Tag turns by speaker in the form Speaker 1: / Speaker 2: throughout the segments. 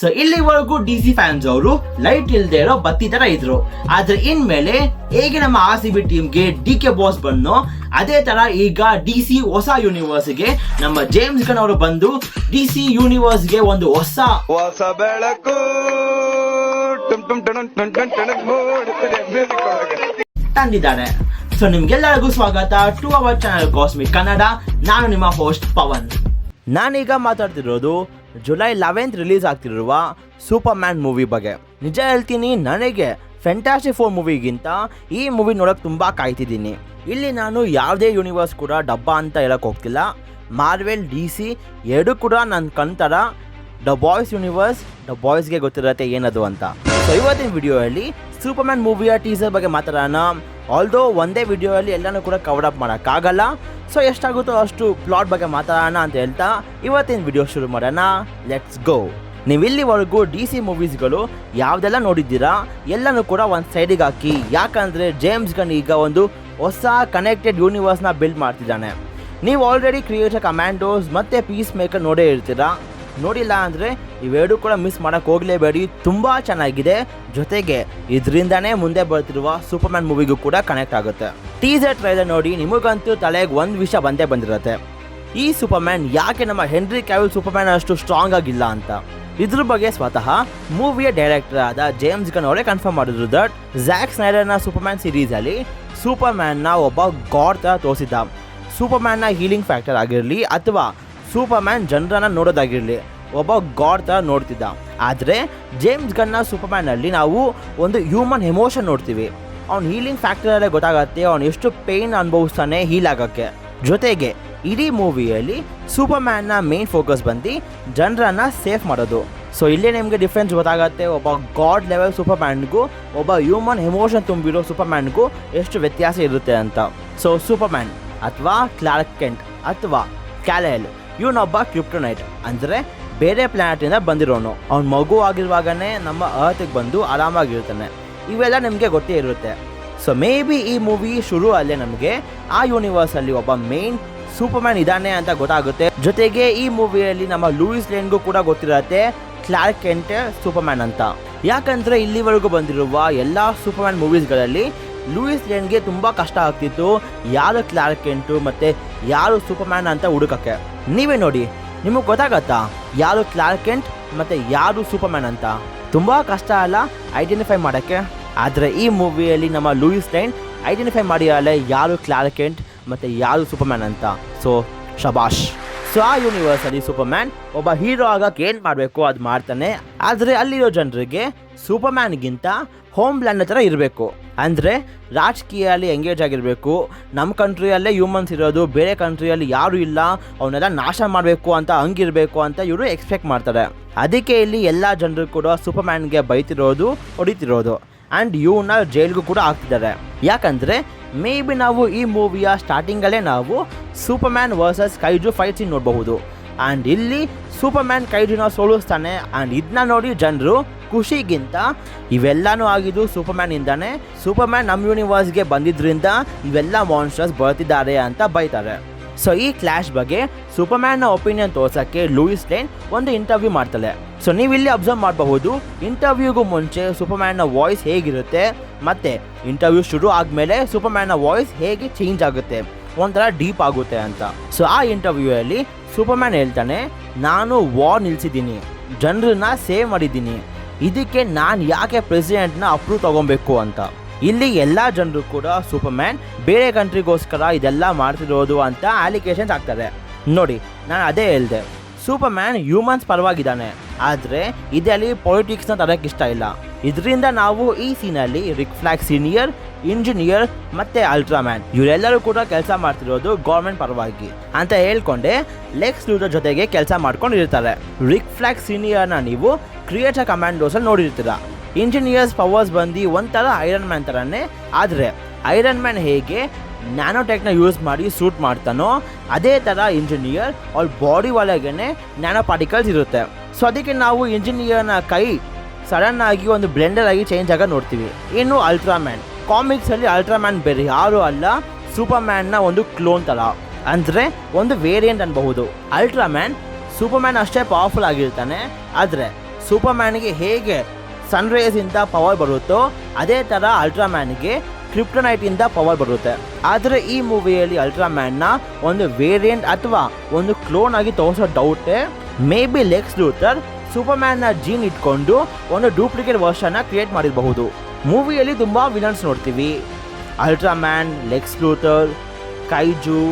Speaker 1: So ಇಲ್ಲಿವರೆಗೂ DC fans ಅವರು light ಇಲ್ದೇ ಇರೋ ಬತ್ತಿ ತರ ಇದ್ರು. ಆದ್ರೆ ಇನ್ಮೇಲೆ ಹೇಗೆ ನಮ್ಮ RCB ಟೀಮ್ಗೆ DK ಬಾಸ್ ಬಂದು ಅದೇ ತರ ಈಗ DC ಹೊಸ ಯೂನಿವರ್ಸ್ಗೆ ನಮ್ಮ ಜೇಮ್ಸ್ ಗನ್ ಅವರು ಬಂದು DC ಯೂನಿವರ್ಸ್ಗೆ ಒಂದು ಹೊಸ
Speaker 2: ಬೆಳಕು
Speaker 1: ತಂದಿದ್ದಾರೆ. ಸೊ ನಿಮ್ಗೆಲ್ಲರಿಗೂ ಸ್ವಾಗತ to our channel Cosmic Kannada. ನಾನು ನಿಮ್ಮ ಹೋಸ್ಟ್ ಪವನ್. ನಾನೀಗ ಮಾತಾಡ್ತಿರೋದು ಜುಲೈ 11th ರಿಲೀಸ್ ಆಗ್ತಿರುವ ಸೂಪರ್ ಮ್ಯಾನ್ ಮೂವಿ ಬಗ್ಗೆ. ನಿಜ ಹೇಳ್ತೀನಿ, ನನಗೆ ಫ್ಯಾಂಟಾಸ್ಟಿಕ್ 4 ಮೂವಿಗಿಂತ ಈ ಮೂವಿ ನೋಡೋಕೆ ತುಂಬ ಕಾಯ್ತಿದ್ದೀನಿ. ಇಲ್ಲಿ ನಾನು ಯಾವುದೇ ಯೂನಿವರ್ಸ್ ಕೂಡ ಡಬ್ಬ ಅಂತ ಹೇಳಕ್ಕೆ ಹೋಗ್ತಿಲ್ಲ. ಮಾರ್ವೆಲ್ DC ಎರಡೂ ಕೂಡ ನನ್ನ ಕಣ್ತರ ದ ಬಾಯ್ಸ್ ಯೂನಿವರ್ಸ್, ದ ಬಾಯ್ಸ್ಗೆ ಗೊತ್ತಿರತ್ತೆ ಏನದು ಅಂತ. ಸೊ ಇವತ್ತಿನ ವಿಡಿಯೋಯಲ್ಲಿ ಸೂಪರ್ ಮ್ಯಾನ್ ಮೂವಿಯ ಟೀಸರ್ ಬಗ್ಗೆ ಮಾತಾಡೋಣ. ಆಲ್ದೋ ಒಂದೇ ವಿಡಿಯೋಯಲ್ಲಿ ಎಲ್ಲನೂ ಕೂಡ ಕವರ್ ಅಪ್ ಮಾಡೋಕ್ಕಾಗಲ್ಲ. ಸೊ ಎಷ್ಟಾಗುತ್ತೋ ಅಷ್ಟು ಪ್ಲಾಟ್ ಬಗ್ಗೆ ಮಾತಾಡೋಣ ಅಂತ ಹೇಳ್ತಾ ಇವತ್ತಿನ ವಿಡಿಯೋ ಶುರು ಮಾಡೋಣ. Let's go. ನೀವು ಇಲ್ಲಿವರೆಗೂ DC ಮೂವೀಸ್ಗಳು ಯಾವುದೆಲ್ಲ ನೋಡಿದ್ದೀರಾ ಎಲ್ಲನೂ ಕೂಡ ಒಂದು ಸೈಡಿಗೆ ಹಾಕಿ. ಯಾಕಂದರೆ ಜೇಮ್ಸ್ ಗನ್ ಈಗ ಒಂದು ಹೊಸ ಕನೆಕ್ಟೆಡ್ ಯೂನಿವರ್ಸ್ನ ಬಿಲ್ಡ್ ಮಾಡ್ತಿದ್ದಾನೆ. ನೀವು ಆಲ್ರೆಡಿ ಕ್ರಿಯೇಟರ್ ಕಮ್ಯಾಂಡೋಸ್ ಮತ್ತು ಪೀಸ್ ಮೇಕರ್ ನೋಡೇ ಇರ್ತೀರಾ. ನೋಡಿಲ್ಲ ಅಂದರೆ ಇವೆರಡೂ ಕೂಡ ಮಿಸ್ ಮಾಡೋಕ್ಕೆ ಹೋಗಲೇಬೇಡಿ, ತುಂಬ ಚೆನ್ನಾಗಿದೆ. ಜೊತೆಗೆ ಇದರಿಂದನೇ ಮುಂದೆ ಬರ್ತಿರುವ ಸೂಪರ್ ಮ್ಯಾನ್ ಮೂವಿಗೂ ಕೂಡ ಕನೆಕ್ಟ್ ಆಗುತ್ತೆ. ಟೀಸರ್ ಟ್ರೈಲರ್ ನೋಡಿ ನಿಮಗಂತೂ ತಲೆಗೆ ಒಂದು ವಿಷಯ ಬಂದಿರುತ್ತೆ. ಈ ಸೂಪರ್ ಮ್ಯಾನ್ ಯಾಕೆ ನಮ್ಮ ಹೆನ್ರಿ ಕ್ಯಾವಿಲ್ ಸೂಪರ್ ಮ್ಯಾನ್ ಅಷ್ಟು ಸ್ಟ್ರಾಂಗ್ ಆಗಿಲ್ಲ ಅಂತ. ಇದ್ರ ಬಗ್ಗೆ ಸ್ವತಃ ಮೂವಿಯ ಡೈರೆಕ್ಟರ್ ಆದ ಜೇಮ್ಸ್ ಗನ್ ಅವರೇ ಕನ್ಫರ್ಮ್ ಮಾಡಿದ್ರು ದಟ್ ಝ್ಯಾಕ್ ಸ್ನೈಡರ್ನ ಸೂಪರ್ ಮ್ಯಾನ್ ಸೀರೀಸಲ್ಲಿ ಸೂಪರ್ ಮ್ಯಾನ್ನ ಒಬ್ಬ ಗಾಡ್ ಥರ ತೋರಿಸಿದ್ದ. ಸೂಪರ್ ಮ್ಯಾನ್ನ ಹೀಲಿಂಗ್ ಫ್ಯಾಕ್ಟರ್ ಆಗಿರಲಿ ಅಥವಾ ಸೂಪರ್ ಮ್ಯಾನ್ ಜನರನ್ನ ನೋಡೋದಾಗಿರಲಿ ಒಬ್ಬ ಗಾಡ್ ಥರ ನೋಡ್ತಿದ್ದ. ಆದರೆ ಜೇಮ್ಸ್ ಗನ್ನ ಸೂಪರ್ ಮ್ಯಾನಲ್ಲಿ ನಾವು ಒಂದು ಹ್ಯೂಮನ್ ಎಮೋಷನ್ ನೋಡ್ತೀವಿ. ಅವ್ನು ಹೀಲಿಂಗ್ ಫ್ಯಾಕ್ಟರಲ್ಲೇ ಗೊತ್ತಾಗತ್ತೆ ಅವ್ನು ಎಷ್ಟು ಪೇಯ್ನ್ ಅನುಭವಿಸ್ತಾನೆ ಹೀಲ್ ಆಗೋಕ್ಕೆ. ಜೊತೆಗೆ ಇಡೀ ಮೂವಿಯಲ್ಲಿ ಸೂಪರ್ ಮ್ಯಾನ್ನ ಮೇನ್ ಫೋಕಸ್ ಬಂದು ಜನರನ್ನ ಸೇಫ್ ಮಾಡೋದು. ಸೊ ಇಲ್ಲೇ ನಿಮಗೆ ಡಿಫ್ರೆನ್ಸ್ ಗೊತ್ತಾಗತ್ತೆ ಒಬ್ಬ ಗಾಡ್ ಲೆವೆಲ್ ಸೂಪರ್ ಮ್ಯಾನ್ಗೂ ಒಬ್ಬ ಹ್ಯೂಮನ್ ಎಮೋಷನ್ ತುಂಬಿರೋ ಸೂಪರ್ ಮ್ಯಾನ್ಗೂ ಎಷ್ಟು ವ್ಯತ್ಯಾಸ ಇರುತ್ತೆ ಅಂತ. ಸೊ ಸೂಪರ್ ಮ್ಯಾನ್ ಅಥವಾ ಕ್ಲಾರ್ಕ್ ಕೆಂಟ್ ಅಥವಾ ಕ್ಯಾಲೆಲ್ ಇವನೊಬ್ಬ ಕ್ರಿಪ್ಟೋನೈಟ್, ಅಂದರೆ ಬೇರೆ ಪ್ಲ್ಯಾನೆಟಿಂದ ಬಂದಿರೋನು. ಅವ್ನ ಮಗು ಆಗಿರುವಾಗನೇ ನಮ್ಮ ಅರ್ತಿಗೆ ಬಂದು ಆರಾಮಾಗಿರ್ತಾನೆ. ಇವೆಲ್ಲ ನಿಮಗೆ ಗೊತ್ತೇ ಇರುತ್ತೆ. ಸೊ ಮೇ ಬಿ ಈ ಮೂವಿ ಶುರು ಅಲ್ಲೇ ನಮಗೆ ಆ ಯೂನಿವರ್ಸಲ್ಲಿ ಒಬ್ಬ ಮೇನ್ ಸೂಪರ್ ಮ್ಯಾನ್ ಇದ್ದಾನೆ ಅಂತ ಗೊತ್ತಾಗುತ್ತೆ. ಜೊತೆಗೆ ಈ ಮೂವಿಯಲ್ಲಿ ನಮ್ಮ ಲೂಯಿಸ್ ಲೇನ್ಗೂ ಕೂಡ ಗೊತ್ತಿರತ್ತೆ ಕ್ಲಾರ್ಕ್ ಕೆಂಟ್ ಸೂಪರ್ ಮ್ಯಾನ್ ಅಂತ. ಯಾಕಂದರೆ ಇಲ್ಲಿವರೆಗೂ ಬಂದಿರುವ ಎಲ್ಲ ಸೂಪರ್ ಮ್ಯಾನ್ ಮೂವೀಸ್ಗಳಲ್ಲಿ ಲೂಯಿಸ್ ಲೇನ್ಗೆ ತುಂಬ ಕಷ್ಟ ಆಗ್ತಿತ್ತು ಯಾರು ಕ್ಲಾರ್ಕ್ ಕೆಂಟು ಮತ್ತು ಯಾರು ಸೂಪರ್ ಮ್ಯಾನ್ ಅಂತ ಹುಡುಕಕ್ಕೆ. ನೀವೇ ನೋಡಿ, ನಿಮಗೆ ಗೊತ್ತಾಗತ್ತಾ ಯಾರು ಕ್ಲಾರ್ಕ್ ಕೆಂಟ್ ಮತ್ತು ಯಾರು ಸೂಪರ್ ಮ್ಯಾನ್ ಅಂತ? ತುಂಬ ಕಷ್ಟ ಅಲ್ಲ ಐಡೆಂಟಿಫೈ ಮಾಡೋಕ್ಕೆ. ಆದರೆ ಈ ಮೂವಿಯಲ್ಲಿ ನಮ್ಮ ಲೂಯಿಸ್ ಲೇನ್ ಐಡೆಂಟಿಫೈ ಮಾಡಿರಲ್ಲ ಯಾರು ಕ್ಲಾರ್ಕ್ ಕೆಂಟ್ ಮತ್ತು ಯಾರು ಸೂಪರ್ ಮ್ಯಾನ್ ಅಂತ. ಸೊ ಶಬಾಷ್. ಸೊ ಆ ಯೂನಿವರ್ಸಲ್ಲಿ ಸೂಪರ್ ಮ್ಯಾನ್ ಒಬ್ಬ ಹೀರೋ ಆಗಕ್ಕೆ ಏನು ಮಾಡಬೇಕು ಅದು ಮಾಡ್ತಾನೆ. ಆದರೆ ಅಲ್ಲಿರೋ ಜನರಿಗೆ ಸೂಪರ್ ಮ್ಯಾನ್ಗಿಂತ ಹೋಮ್ ಲ್ಯಾಂಡ್ ಥರ ಇರಬೇಕು, ಅಂದರೆ ರಾಜಕೀಯಲ್ಲಿ ಎಂಗೇಜ್ ಆಗಿರಬೇಕು. ನಮ್ಮ ಕಂಟ್ರಿಯಲ್ಲೇ ಹ್ಯೂಮನ್ಸ್ ಇರೋದು, ಬೇರೆ ಕಂಟ್ರಿಯಲ್ಲಿ ಯಾರೂ ಇಲ್ಲ, ಅವನ್ನೆಲ್ಲ ನಾಶ ಮಾಡಬೇಕು ಅಂತ ಹಂಗಿರಬೇಕು ಅಂತ ಇವರು ಎಕ್ಸ್ಪೆಕ್ಟ್ ಮಾಡ್ತಾರೆ. ಅದಕ್ಕೆ ಇಲ್ಲಿ ಎಲ್ಲ ಜನರು ಕೂಡ ಸೂಪರ್ ಮ್ಯಾನ್ಗೆ ಬೈತಿರೋದು, ಹೊಡಿತಿರೋದು ಆ್ಯಂಡ್ ಇವನ್ನ ಜೈಲ್ಗೂ ಕೂಡ ಹಾಕ್ತಿದ್ದಾರೆ. ಯಾಕಂದರೆ ಮೇ ಬಿ ನಾವು ಈ ಮೂವಿಯ ಸ್ಟಾರ್ಟಿಂಗಲ್ಲೇ ನಾವು Superman versus Kaiju fight scene ನೋಡಬಹುದು. ಆ್ಯಂಡ್ ಇಲ್ಲಿ ಸೂಪರ್ ಮ್ಯಾನ್ ಕೈಜುನ ಸೋಲಿಸ್ತಾನೆ. ಆ್ಯಂಡ್ ಇದನ್ನ ನೋಡಿ ಜನರು ಖುಷಿಗಿಂತ ಇವೆಲ್ಲನೂ ಆಗಿದ್ದು ಸೂಪರ್ ಮ್ಯಾನ್ ಇಂದಾನೆ, ಸೂಪರ್ ಮ್ಯಾನ್ ನಮ್ಮ ಯೂನಿವರ್ಸ್ಗೆ ಬಂದಿದ್ದರಿಂದ ಇವೆಲ್ಲ ಮಾನ್ಸ್ಟರ್ಸ್ ಬರ್ತಿದ್ದಾರೆ ಅಂತ ಬೈತಾರೆ. ಸೊ ಈ ಕ್ಲಾಶ್ ಬಗ್ಗೆ ಸೂಪರ್ ಮ್ಯಾನ್ನ ಒಪಿನಿಯನ್ ತೋರ್ಸೋಕ್ಕೆ ಲೂಯಿಸ್ ಲೇನ್ ಒಂದು ಇಂಟರ್ವ್ಯೂ ಮಾಡ್ತಾಳೆ. ಸೊ ನೀವು ಇಲ್ಲಿ ಅಬ್ಸರ್ವ್ ಮಾಡಬಹುದು ಇಂಟರ್ವ್ಯೂಗೂ ಮುಂಚೆ ಸೂಪರ್ ಮ್ಯಾನ್ನ ವಾಯ್ಸ್ ಹೇಗಿರುತ್ತೆ ಮತ್ತು ಇಂಟರ್ವ್ಯೂ ಶುರು ಆದಮೇಲೆ ಸೂಪರ್ ಮ್ಯಾನ್ನ ವಾಯ್ಸ್ ಹೇಗೆ ಚೇಂಜ್ ಆಗುತ್ತೆ, ಒಂಥರ ಡೀಪ್ ಆಗುತ್ತೆ ಅಂತ. ಸೊ ಆ ಇಂಟರ್ವ್ಯೂಯಲ್ಲಿ ಸೂಪರ್ ಮ್ಯಾನ್ ಹೇಳ್ತಾನೆ, ನಾನು ವಾರ್ ನಿಲ್ಲಿಸಿದ್ದೀನಿ, ಜನರನ್ನ ಸೇವ್ ಮಾಡಿದ್ದೀನಿ, ಇದಕ್ಕೆ ನಾನು ಯಾಕೆ ಪ್ರೆಸಿಡೆಂಟ್ನ ಅಪ್ರೂವ್ ತೊಗೊಬೇಕು ಅಂತ. ಇಲ್ಲಿ ಎಲ್ಲ ಜನರು ಕೂಡ ಸೂಪರ್ ಮ್ಯಾನ್ ಬೇರೆ ಕಂಟ್ರಿಗೋಸ್ಕರ ಇದೆಲ್ಲ ಮಾಡ್ತಿರೋದು ಅಂತ ಅಲಿಗೇಷನ್ಸ್ ಆಗ್ತಾರೆ. ನೋಡಿ, ನಾನು ಅದೇ ಹೇಳಿದೆ, ಸೂಪರ್ ಮ್ಯಾನ್ ಹ್ಯೂಮನ್ಸ್ ಪರವಾಗಿದ್ದಾನೆ, ಆದರೆ ಇದರಲ್ಲಿ ಪೊಲಿಟಿಕ್ಸ್ನ ತರಕ್ಕೆ ಇಷ್ಟ ಇಲ್ಲ. ಇದರಿಂದ ನಾವು ಈ ಸೀನಲ್ಲಿ ರಿಕ್ ಫ್ಲಾಗ್ ಸೀನಿಯರ್, ಇಂಜಿನಿಯರ್ ಮತ್ತು ಅಲ್ಟ್ರಾಮ್ಯಾನ್ ಇವರೆಲ್ಲರೂ ಕೂಡ ಕೆಲಸ ಮಾಡ್ತಿರೋದು ಗೌರ್ಮೆಂಟ್ ಪರವಾಗಿ ಅಂತ ಹೇಳ್ಕೊಂಡೆ ಲೆಕ್ಸ್ ಲೂಥರ್ ಜೊತೆಗೆ ಕೆಲಸ ಮಾಡ್ಕೊಂಡಿರ್ತಾರೆ. ರಿಕ್ ಫ್ಲಾಗ್ ಸೀನಿಯರ್ನ ನೀವು ಕ್ರಿಯೇಟರ್ ಕಮ್ಯಾಂಡೋಸಲ್ಲಿ ನೋಡಿರ್ತೀರ. ಇಂಜಿನಿಯರ್ಸ್ ಪವರ್ಸ್ ಬಂದು ಒಂಥರ ಐರನ್ ಮ್ಯಾನ್ ಥರನೇ. ಆದರೆ ಐರನ್ ಮ್ಯಾನ್ ಹೇಗೆ ನ್ಯಾನೋಟೆಕ್ನ ಯೂಸ್ ಮಾಡಿ ಸೂಟ್ ಮಾಡ್ತಾನೋ ಅದೇ ಥರ ಇಂಜಿನಿಯರ್ ಅವ್ರ ಬಾಡಿ ಒಳಗೇನೆ ನ್ಯಾನೋ ಪಾರ್ಟಿಕಲ್ಸ್ ಇರುತ್ತೆ. ಸೊ ಅದಕ್ಕೆ ನಾವು ಇಂಜಿನಿಯರ್ನ ಕೈ ಸಡನ್ ಆಗಿ ಒಂದು ಬ್ಲೆಂಡರ್ ಆಗಿ ಚೇಂಜ್ ಆಗ ನೋಡ್ತೀವಿ. ಇನ್ನು ಅಲ್ಟ್ರಾಮ್ಯಾನ್, ಕಾಮಿಕ್ಸಲ್ಲಿ ಅಲ್ಟ್ರಾಮ್ಯಾನ್ ಬೇರೆ ಯಾರೂ ಅಲ್ಲ, ಸೂಪರ್ ಮ್ಯಾನ್ನ ಒಂದು ಕ್ಲೋನ್ ಥರ, ಅಂದರೆ ಒಂದು ವೇರಿಯಂಟ್ ಅನ್ಬಹುದು. ಅಲ್ಟ್ರಾಮ್ಯಾನ್ ಸೂಪರ್ ಮ್ಯಾನ್ ಅಷ್ಟೇ ಪವರ್ಫುಲ್ ಆಗಿರ್ತಾನೆ, ಆದರೆ ಸೂಪರ್ಮ್ಯಾನ್ಗೆ ಹೇಗೆ ಸನ್ ರೇಸಿಂದ ಪವರ್ ಬರುತ್ತೋ ಅದೇ ಥರ ಅಲ್ಟ್ರಾಮ್ಯಾನ್ಗೆ ಕ್ರಿಪ್ಟೋನೈಟಿಂದ ಪವರ್ ಬರುತ್ತೆ. ಆದರೆ ಈ ಮೂವಿಯಲ್ಲಿ ಅಲ್ಟ್ರಾಮ್ಯಾನ್ನ ಒಂದು ವೇರಿಯಂಟ್ ಅಥವಾ ಒಂದು ಕ್ಲೋನ್ ಆಗಿ ತೋರಿಸೋ ಡೌಟೇ. ಮೇ ಬಿ ಲೆಕ್ಸ್ ಲೂಥರ್ ಸೂಪರ್ಮ್ಯಾನ್ನ ಜೀನ್ ಇಟ್ಕೊಂಡು ಒಂದು ಡೂಪ್ಲಿಕೇಟ್ ವರ್ಷನ್ನ ಕ್ರಿಯೇಟ್ ಮಾಡಿರಬಹುದು. ಮೂವಿಯಲ್ಲಿ ತುಂಬ ವಿಲನ್ಸ್ ನೋಡ್ತೀವಿ. ಅಲ್ಟ್ರಾಮ್ಯಾನ್, ಲೆಕ್ಸ್ ಲೂಥರ್, ಕೈಜು,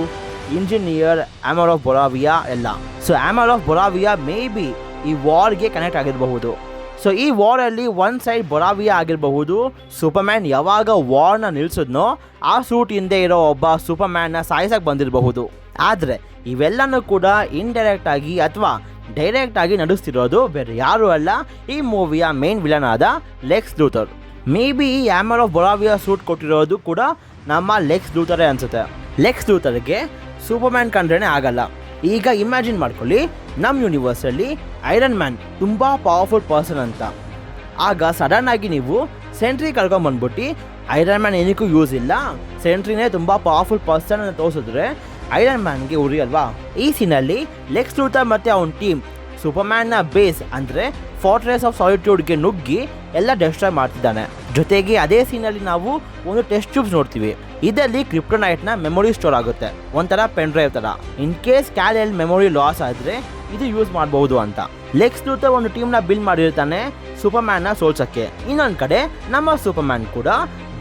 Speaker 1: ಇಂಜಿನಿಯರ್, ಆಮರ್ ಆಫ್ ಬೊರಾವಿಯಾ ಎಲ್ಲ. ಸೊ ಆಮರ್ ಆಫ್ ಬೊರಾವಿಯಾ ಮೇ ಬಿ ಈ ವಾರ್ಗೆ ಕನೆಕ್ಟ್ ಆಗಿರಬಹುದು. ಸೊ ಈ ವಾರಲ್ಲಿ ಒಂದು ಸೈಡ್ ಬೊರಾವಿಯಾ ಆಗಿರಬಹುದು. ಸೂಪರ್ಮ್ಯಾನ್ ಯಾವಾಗ ವಾರ್ನ ನಿಲ್ಲಿಸಿದ್ನೋ ಆ ಸೂಟ್ ಹಿಂದೆ ಇರೋ ಒಬ್ಬ ಸೂಪರ್ಮ್ಯಾನ್ನ ಸಾಯಿಸಕ್ಕೆ ಬಂದಿರಬಹುದು. ಆದರೆ ಇವೆಲ್ಲನೂ ಕೂಡ ಇಂಡೈರೆಕ್ಟ್ ಆಗಿ ಅಥವಾ ಡೈರೆಕ್ಟ್ ಆಗಿ ನಡೆಸ್ತಿರೋದು ಬೇರೆ ಯಾರು ಅಲ್ಲ, ಈ ಮೂವಿಯ ಮೇನ್ ವಿಲನ್ ಆದ ಲೆಕ್ಸ್ ಲೂಥರ್. ಮೇ ಬಿ ಈ ಆಮರ್ ಆಫ್ ಬೊರಾವಿಯಾ ಸೂಟ್ ಕೊಟ್ಟಿರೋದು ಕೂಡ ನಮ್ಮ ಲೆಕ್ಸ್ ಲೂಥರೇ ಅನಿಸುತ್ತೆ. ಲೆಕ್ಸ್ ಲೂಥರ್ಗೆ ಸೂಪರ್ಮ್ಯಾನ್ ಕಂಡ್ರೇ ಆಗಲ್ಲ. ಈಗ ಇಮ್ಯಾಜಿನ್ ಮಾಡ್ಕೊಳ್ಳಿ, ನಮ್ಮ ಯೂನಿವರ್ಸಲ್ಲಿ ಐರನ್ ಮ್ಯಾನ್ ತುಂಬ ಪವರ್ಫುಲ್ ಪರ್ಸನ್ ಅಂತ. ಆಗ ಸಡನ್ ಆಗಿ ನೀವು ಸೆಂಟ್ರಿ ಕಳ್ಕೊಂಬಂದ್ಬಿಟ್ಟು ಐರನ್ ಮ್ಯಾನ್ ಏನಕ್ಕೂ ಯೂಸ್ ಇಲ್ಲ, ಸೆಂಟ್ರಿನೇ ತುಂಬ ಪವರ್ಫುಲ್ ಪರ್ಸನ್ ಅಂತ ತೋರಿಸಿದ್ರೆ ಐರನ್ ಮ್ಯಾನ್ಗೆ ಉರಿ ಅಲ್ವಾ? ಈ ಸೀನಲ್ಲಿ ಲೆಕ್ಸ್ ಲೂಥರ್ ಮತ್ತು ಅವನ ಟೀಮ್ ಸೂಪರ್ಮ್ಯಾನ್ನ ಬೇಸ್ ಅಂದರೆ ಫೋರ್ಟ್ರೆಸ್ ಆಫ್ ಸಾಲಿಟ್ಯೂಡ್ಗೆ ನುಗ್ಗಿ ಎಲ್ಲ ಡೆಸ್ಟ್ರಾಯ್ ಮಾಡ್ತಿದ್ದಾನೆ. ಜೊತೆಗೆ ಅದೇ ಸೀನಲ್ಲಿ ನಾವು ಒಂದು ಟೆಸ್ಟ್ ಟ್ಯೂಬ್ಸ್ ನೋಡ್ತೀವಿ. ಇದರಲ್ಲಿ ಕ್ರಿಪ್ಟೋನೈಟ್ನ ಮೆಮೊರಿ ಸ್ಟೋರ್ ಆಗುತ್ತೆ, ಒಂಥರ ಪೆನ್ ಡ್ರೈವ್ ಥರ. ಇನ್ ಕೇಸ್ ಕ್ಯಾಲೆಲ್ ಮೆಮೊರಿ ಲಾಸ್ ಆದರೆ ಇದು ಯೂಸ್ ಮಾಡಬಹುದು ಅಂತ. ಲೆಕ್ಸ್ ಲೂಥರ್ ಒಂದು ಟೀಮ್ನ ಬಿಲ್ಡ್ ಮಾಡಿರ್ತಾನೆ ಸೂಪರ್ಮ್ಯಾನ್ನ ಸೋಲ್ಸೋಕ್ಕೆ. ಇನ್ನೊಂದು ಕಡೆ ನಮ್ಮ ಸೂಪರ್ಮ್ಯಾನ್ ಕೂಡ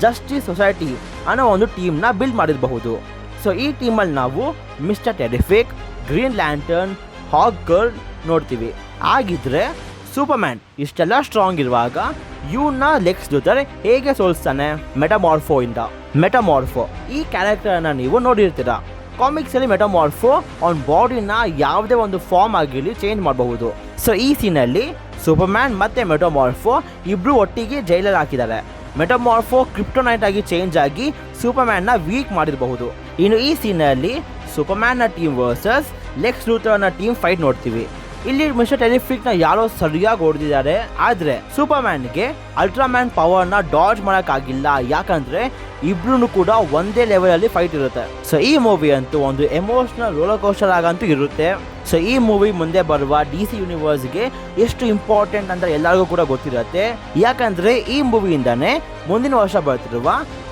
Speaker 1: ಜಸ್ಟಿಸ್ ಸೊಸೈಟಿ ಅನ್ನೋ ಒಂದು ಟೀಮ್ನ ಬಿಲ್ಡ್ ಮಾಡಿರಬಹುದು. ಸೊ ಈ ಟೀಮಲ್ಲಿ ನಾವು ಮಿಸ್ಟರ್ ಟೆರಿಫಿಕ್, ಗ್ರೀನ್ ಲ್ಯಾಂಟರ್ನ್, ಹಾಗ್ ಗರ್ಲ್ ನೋಡ್ತೀವಿ. ಆಗಿದ್ರೆ ಸೂಪರ್ಮ್ಯಾನ್ ಇಷ್ಟೆಲ್ಲ ಸ್ಟ್ರಾಂಗ್ ಇರುವಾಗ ಇವನ್ನ ಲೆಕ್ಸ್ ಲೂಥರ್ ಹೇಗೆ ಸೋಲಿಸ್ತಾನೆ? ಮೆಟಮಾರ್ಫೋ ಈ ಕ್ಯಾರೆಕ್ಟರ್ನ ನೀವು ನೋಡಿರ್ತೀರ. ಕಾಮಿಕ್ಸಲ್ಲಿ ಮೆಟಮಾರ್ಫೋ ಅವನ ಬಾಡಿನ ಯಾವುದೇ ಒಂದು ಫಾರ್ಮ್ ಆಗಿರಲಿ ಚೇಂಜ್ ಮಾಡಬಹುದು. ಸೊ ಈ ಸೀನಲ್ಲಿ ಸೂಪರ್ಮ್ಯಾನ್ ಮತ್ತು ಮೆಟಮಾರ್ಫೋ ಇಬ್ಬರು ಒಟ್ಟಿಗೆ ಜೈಲಲ್ಲಿ ಹಾಕಿದ್ದಾರೆ. ಮೆಟಮಾರ್ಫೋ ಕ್ರಿಪ್ಟೋನೈಟ್ ಆಗಿ ಚೇಂಜ್ ಆಗಿ ಸೂಪರ್ಮ್ಯಾನ್ನ ವೀಕ್ ಮಾಡಿರಬಹುದು. ಇನ್ನು ಈ ಸೀನಲ್ಲಿ ಸೂಪರ್ಮ್ಯಾನ್ನ ಟೀಮ್ ವರ್ಸಸ್ ಲೆಕ್ಸ್ ಲೂಥರ್ನ ಟೀಮ್ ಫೈಟ್ ನೋಡ್ತೀವಿ. ಇಲ್ಲಿ ಮಿಸ್ಟರ್ ಟೆರಿಫಿಕ್ನ ಯಾರೋ ಸರಿಯಾಗಿ ಹೊಡೆದಿದ್ದಾರೆ, ಆದರೆ ಸೂಪರ್ಮ್ಯಾನ್ಗೆ ಅಲ್ಟ್ರಾಮ್ಯಾನ್ ಪವರ್ನ ಡಾಡ್ಜ್ ಮಾಡೋಕ್ಕಾಗಿಲ್ಲ. ಯಾಕಂದರೆ ಇಬ್ರು ಕೂಡ ಒಂದೇ ಲೆವೆಲಲ್ಲಿ ಫೈಟ್ ಇರುತ್ತೆ. ಸೊ ಈ ಮೂವಿ ಅಂತೂ ಒಂದು ಎಮೋಷನಲ್ ರೋಲರ್ ಕೋಸ್ಟರ್ ಆಗಂತೂ ಇರುತ್ತೆ. ಸೊ ಈ ಮೂವಿ ಮುಂದೆ ಬರುವ DC ಯೂನಿವರ್ಸ್ಗೆ ಎಷ್ಟು ಇಂಪಾರ್ಟೆಂಟ್ ಅಂತ ಎಲ್ಲರಿಗೂ ಕೂಡ ಗೊತ್ತಿರುತ್ತೆ. ಯಾಕಂದರೆ ಈ ಮೂವಿಯಿಂದಾನೇ ಮುಂದಿನ ವರ್ಷ ಬರ್ತಿರುವ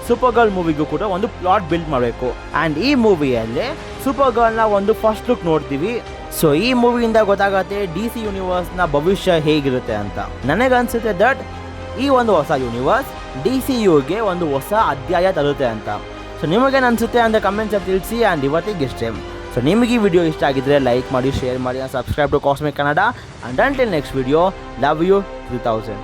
Speaker 1: ಸೂಪರ್ ಗರ್ಲ್ ಮೂವಿಗೂ ಕೂಡ ಒಂದು ಪ್ಲಾಟ್ ಬಿಲ್ಡ್ ಮಾಡಬೇಕು. ಆ್ಯಂಡ್ ಈ ಮೂವಿಯಲ್ಲೇ ಸೂಪರ್ ಗರ್ಲ್ನ ಒಂದು ಫಸ್ಟ್ ಲುಕ್ ನೋಡ್ತೀವಿ. ಸೊ ಈ ಮೂವಿಯಿಂದ ಗೊತ್ತಾಗತ್ತೆ DC ಯೂನಿವರ್ಸ್ನ ಭವಿಷ್ಯ ಹೇಗಿರುತ್ತೆ ಅಂತ. ನನಗನ್ಸುತ್ತೆ ದಟ್ ಈ ಒಂದು ಹೊಸ ಯೂನಿವರ್ಸ್ DCUಗೆ ಒಂದು ಹೊಸ ಅಧ್ಯಾಯ ತರುತ್ತೆ ಅಂತ. ಸೊ ನಿಮಗೇನು ಅನಿಸುತ್ತೆ ಅಂತ ಕಮೆಂಟ್ಸಲ್ಲಿ ತಿಳಿಸಿ. ಆ್ಯಂಡ್ ಇವತ್ತಿಗೆ ಇಷ್ಟೇ. ಸೊ ನಿಮಗೆ ಈ ವಿಡಿಯೋ ಇಷ್ಟ ಆಗಿದ್ರೆ ಲೈಕ್ ಮಾಡಿ, ಶೇರ್ ಮಾಡಿ, subscribe to cosmic Kannada. And until next video, love you 3000.